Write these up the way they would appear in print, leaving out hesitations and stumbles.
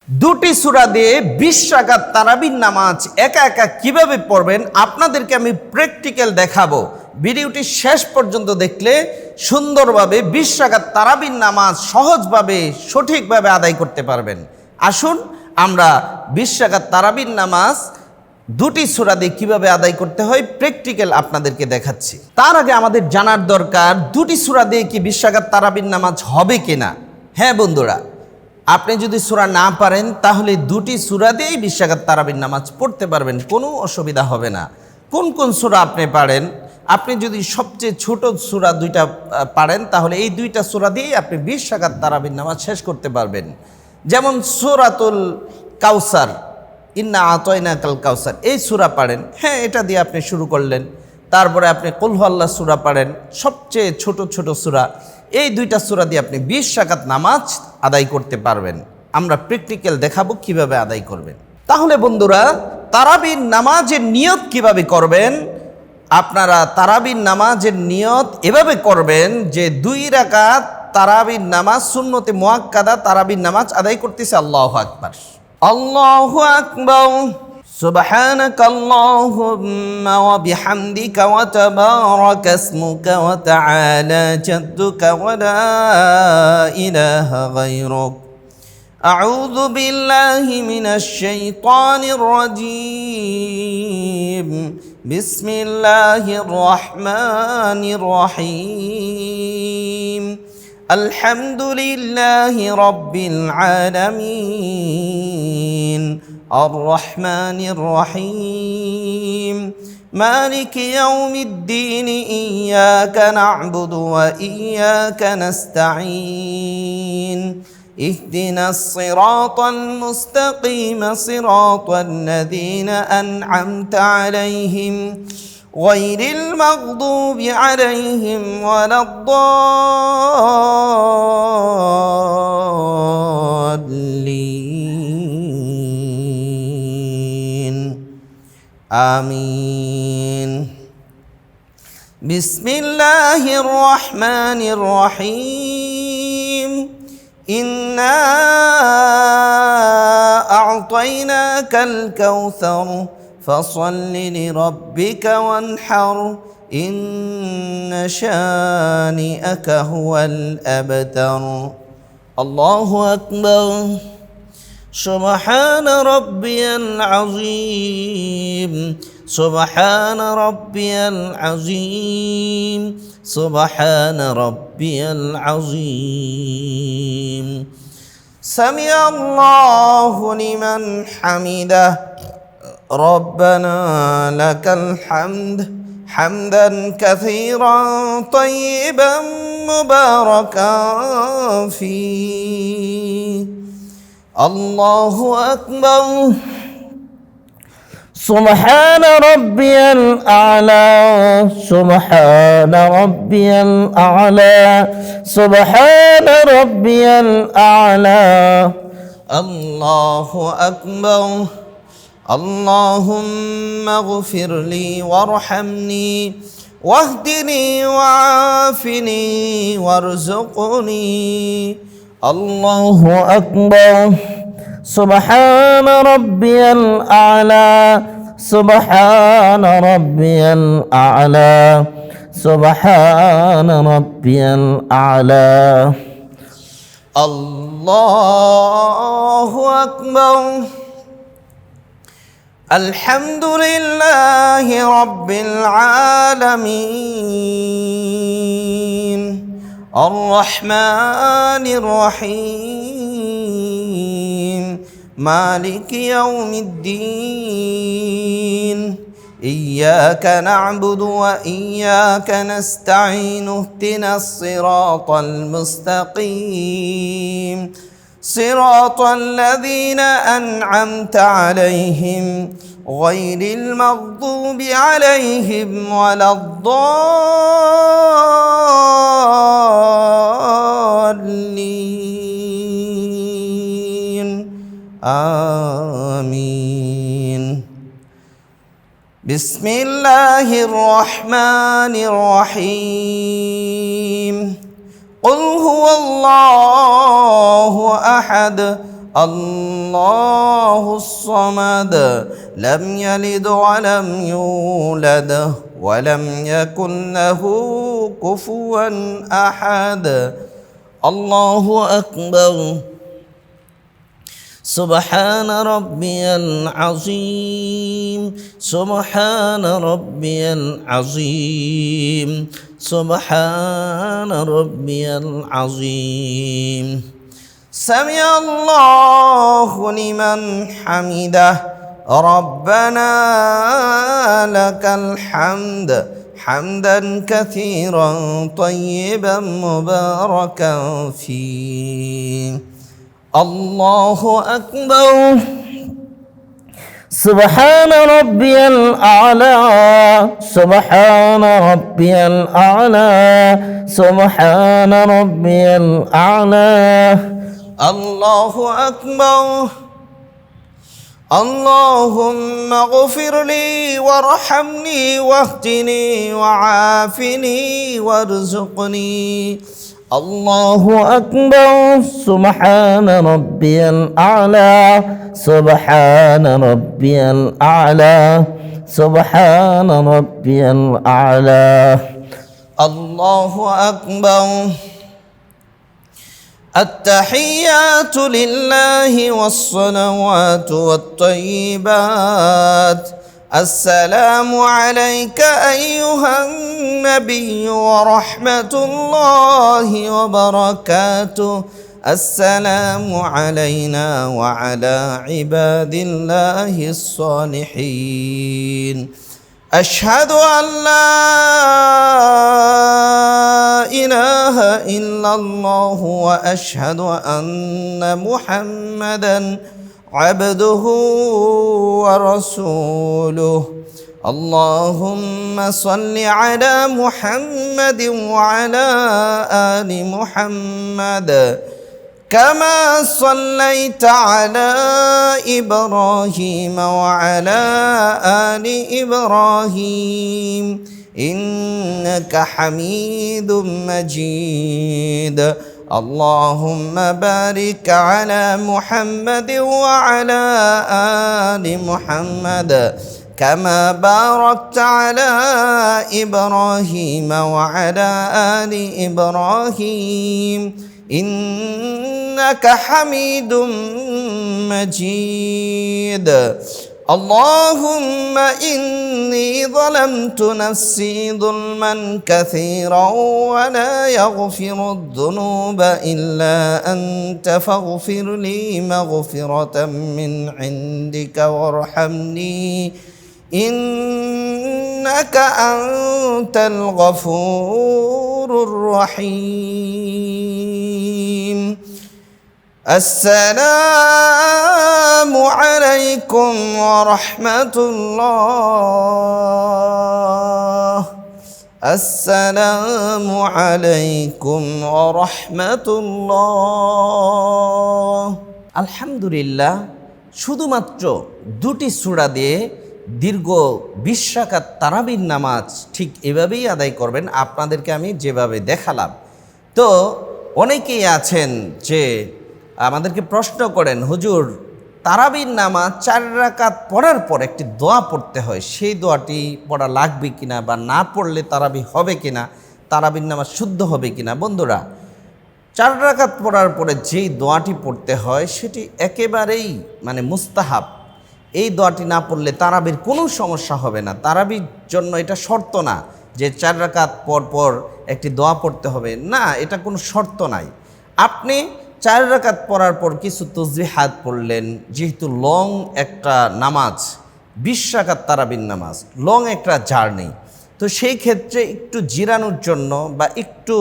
দুটি সূরা দিয়ে 20 রাকাত তারাবির নামাজ একা একা কিভাবে পড়বেন আপনাদেরকে আমি প্র্যাকটিক্যাল দেখাবো। ভিডিওটি শেষ পর্যন্ত দেখলে সুন্দরভাবে 20 রাকাত তারাবির নামাজ সহজভাবে সঠিকভাবে আদায় করতে পারবেন। আসুন আমরা 20 রাকাত তারাবির নামাজ দুটি সূরা দিয়ে কিভাবে আদায় করতে হয় প্র্যাকটিক্যাল আপনাদেরকে দেখাচ্ছি। তার আগে আমাদের জানার দরকার দুটি সূরা দিয়ে কি 20 রাকাত তারাবির নামাজ হবে কিনা। হ্যাঁ বন্ধুরা, আপনি যদি সূরা না পারেন তাহলে দুটি সূরা দিয়েই 20 রাকাত তারাবির নামাজ পড়তে পারবেন, কোনো অসুবিধা হবে না। কোন কোন সূরা আপনি পারেন? আপনি যদি সবচেয়ে ছোট সূরা দুইটা পারেন তাহলে এই দুইটা সূরা দিয়েই আপনি 20 রাকাত তারাবির নামাজ শেষ করতে পারবেন। যেমন সূরাতুল কাউসার, ইন্না আতাইনাকাল কাউসার, এই সূরা পারেন, হ্যাঁ এটা দিয়ে আপনি শুরু করলেন। তারপরে আপনি কুল হুয়াল্লাহ সূরা পারেন, সবচেয়ে ছোট ছোট সূরা। এই দুইটা সূরা দিয়ে আপনি 20 রাকাত নামাজ আদায় করতে পারবেন। আমরা প্র্যাকটিক্যাল দেখাবো কিভাবে আদায় করবেন। তাহলে বন্ধুরা, তারাবির নামাজের নিয়ত কিভাবে করবেন? আপনারা তারাবির নামাজের নিয়ত এভাবে করবেন যে 2 রাকাত তারাবির নামাজ সুন্নতে মুআক্কাদা তারাবির নামাজ আদায় করতেছে। আল্লাহু আকবার, আল্লাহু আকবার, সুবহানাকাল্লাহুম্মা ওয়া বিহামদিকা ওয়া তাবারাকা ইসমুকা ওয়া তাআলা জাদ্দুকা ওয়া লা ইলাহা গায়রুক। আউযু বিল্লাহি মিনাশ শাইতানির রাজীম। বিসমিল্লাহির রহমানির রহিম। আলহামদুলিল্লাহি রাব্বিল আলামিন। আর-রহমানির রহিম। মালিকি ইয়াউমিদ্দিন। ইয়্যাকা না'বুদু ওয়া ইয়্যাকা নাস্তাঈন। اهدنا الصراط المستقيم صراط الذين أنعمت عليهم غير المغضوب عليهم ولا الضالين آمين. بسم الله الرحمن الرحيم. إنا أعطيناك الكوثر فصل لربك وانحر إن شانئك هو الأبتر. الله أكبر. سبحان ربي العظيم. سبحان ربي العظيم. سبحان ربي العظيم. سمع الله لمن حمده. ربنا لك الحمد حمدا كثيرا طيبا مباركا فيه. الله أكبر. سبحان ربي الأعلى. سبحان ربي الأعلى. سبحان ربي الأعلى. الله أكبر. اللهم اغفر لي وارحمني واهدني وعافني وارزقني. الله أكبر. سبحان ربي الأعلى. سبحان ربي الأعلى. سبحان ربي الأعلى. الله أكبر. الحمد لله رب العالمين. الرحمن الرحيم. مالك يوم الدين. إياك نعبد وإياك نستعين. اهدنا الصراط المستقيم صراط الذين أنعمت عليهم غير المغضوب عليهم ولا الضالين آمين. بسم الله الرحمن الرحيم. قل هو الله أحد الله الصمد لم يلد ولم يولد ولم يكن له كفوا أحد الله أكبر سبحان ربي العظيم سبحان ربي العظيم سبحان ربي العظيم سمع الله لمن حمده ربنا لك الحمد حمدا كثيرا طيبا مباركا فيه الله أكبر سبحان ربي الأعلى سبحان ربي الأعلى سبحان ربي الأعلى الله أكبر اللهم اغفر لي وارحمني واهدني وعافني وارزقني الله أكبر سبحان ربي الأعلى سبحان ربي الأعلى سبحان ربي الأعلى الله أكبر التحيات لله والصلوات والطيبات السلام عليك أيها النبي ورحمة الله وبركاته السلام علينا وعلى عباد الله الصالحين أشهد أن لا إله إلا الله وأشهد أن محمدًا عبده ورسوله اللهم صل على محمد وعلى آل محمد كما صليت على إبراهيم وعلى آل إبراهيم إنك حميد مجيد اللهم بارك على محمد وعلى آل محمد كما باركت على إبراهيم وعلى آل إبراهيم إنك حميد مجيد اللهم إني ظلمت نفسي ظلما كثيرا ولا يغفر الذنوب إلا أنت فاغفر لي مغفرة من عندك وارحمني إنك أنت الغفور الرحيم السلام عليكم ورحمة الله السلام عليكم ورحمة الله আলহামদুলিল্লাহ শুধুমাত্র দুটি সূরা দিয়ে দীর্ঘ 20 রাকাত তারাবির নামাজ ঠিক এভাবেই আদায় করবেন আপনাদেরকে আমি যেভাবে দেখালাম। তো অনেকেই আছেন যে আমাদেরকে প্রশ্ন করেন, হুজুর তারাবির নামাজ 4 রাকাত পড়ার পর একটি দোয়া পড়তে হয়, সেই দোয়াটি পড়া লাগবে কিনা বা না পড়লে তারাবি হবে কিনা, তারাবির নামাজ শুদ্ধ হবে কিনা। বন্ধুরা, 4 রাকাত পড়ার পরে যেই দোয়াটি পড়তে হয় সেটি একেবারেই মুস্তাহাব। এই দোয়াটি না পড়লে তারাবির কোনো সমস্যা হবে না। তারাবির জন্য এটা শর্ত না যে 4 রাকাত পর পর একটি দোয়া পড়তে হবে, না, এটা কোনো শর্ত নাই। আপনি 4 রাকাত পড়ার পর কিছু তাসবিহাত পড়লেন, যেহেতু লং একটা নামাজ, 20 রাকাত তারাবির নামাজ লং একটা জার্নি, তো সেই ক্ষেত্রে একটু জিরানোর জন্য বা একটু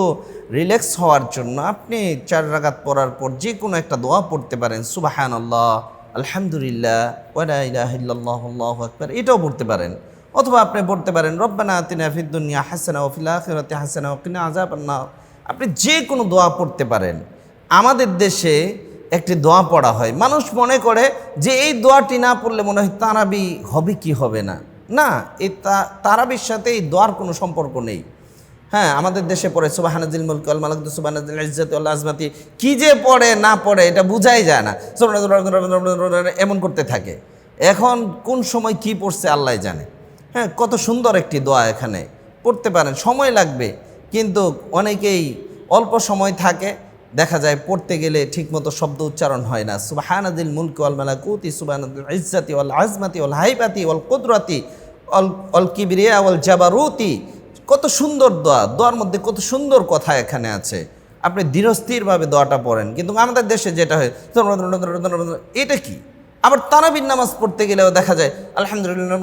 রিল্যাক্স হওয়ার জন্য আপনি 4 রাকাত পড়ার পর যে কোনো একটা দোয়া পড়তে পারেন। সুবহানাল্লাহ, আলহামদুলিল্লাহ, ওয়া লা ইলাহা ইল্লাল্লাহু আল্লাহু আকবার, এটাও পড়তে পারেন। অথবা আপনি পড়তে পারেন রব্বানা আতিনা ফিদ দুনিয়া হাসানা ওয়া ফিল আখিরাতি হাসানা ওয়া কিনা আযাবান্নার। আপনি যে কোনো দোয়া পড়তে পারেন। আমাদের দেশে একটি দোয়া পড়া হয়, মানুষ মনে করে যে এই দোয়াটি না পড়লে মনে হয় তারাবি হবে কি হবে না। না, এই তারাবির সাথে এই দোয়ার কোনো সম্পর্ক নেই। হ্যাঁ, আমাদের দেশে পড়ে সুবহানাল মুলক ওয়াল মালাকুতু সুবহানাল ইজ্জাতি ওয়াল আজমাতি, কি যে পড়ে না পড়ে এটা বোঝাই যায় না, এমন করতে থাকে। এখন কোন সময় কি পড়ছে আল্লাহ জানে। হ্যাঁ, কত সুন্দর একটি দোয়া, এখানে পড়তে পারেন, সময় লাগবে, কিন্তু অনেকেই অল্প সময় থাকে, দেখা যায় পড়তে গেলে ঠিকমতো শব্দ উচ্চারণ হয় না। সুবহানাল মুলক ওয়াল মালাকুতি সুবহানাল ইজ্জাতি ওয়াল আজমাতি ওয়াল হাইবাতি ওয়াল কুদরাতি ওয়াল কিবরিয়া ওয়াল জাবারুতি, কত সুন্দর দোয়া, দোয়ার মধ্যে কত সুন্দর কথা এখানে আছে। আপনি ধীরস্থিরভাবে দোয়াটা পড়েন, কিন্তু আমাদের দেশে যেটা হয় এটা কি। আবার তারাবির নামাজ পড়তে গেলেও দেখা যায় আলহামদুলিল্লাহ,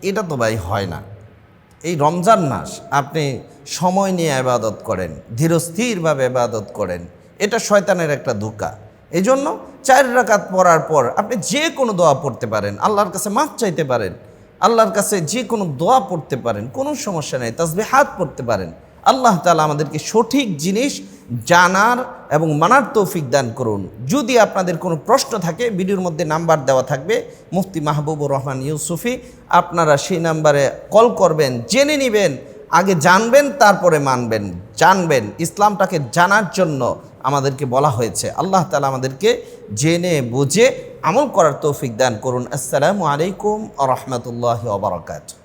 এটা তো ভাই হয় না। এই রমজান মাস আপনি সময় নিয়ে ইবাদত করেন, ধীরস্থিরভাবে ইবাদত করেন, এটা শয়তানের একটা ধোঁকা। এই জন্য 4 রাকাত পড়ার পর আপনি যে কোনো দোয়া পড়তে পারেন, আল্লাহর কাছে মাফ চাইতে পারেন, আল্লাহর কাছে যে কোনো দোয়া পড়তে পারেন, কোনো সমস্যা নেই, তাসবিহাত পড়তে পারেন। আল্লাহ তাআলা আমাদেরকে সঠিক জিনিস জানার এবং মানার তৌফিক দান করুন। যদি আপনাদের কোনো প্রশ্ন থাকে, ভিডিওর মধ্যে নাম্বার দেওয়া থাকবে, মুফতি মাহবুবুর রহমান ইউসুফি, আপনারা সেই নাম্বারে কল করবেন, জেনে নেবেন, আগে জানবেন তারপরে মানবেন। জানবেন, ইসলামটাকে জানার জন্য আমাদেরকে বলা হয়েছে। আল্লাহ তাআলা আমাদেরকে জেনে বুঝে আমল করার তৌফিক দান করুন। আসসালামু আলাইকুম ওয়া রাহমাতুল্লাহি ওয়া বারাকাতুহু।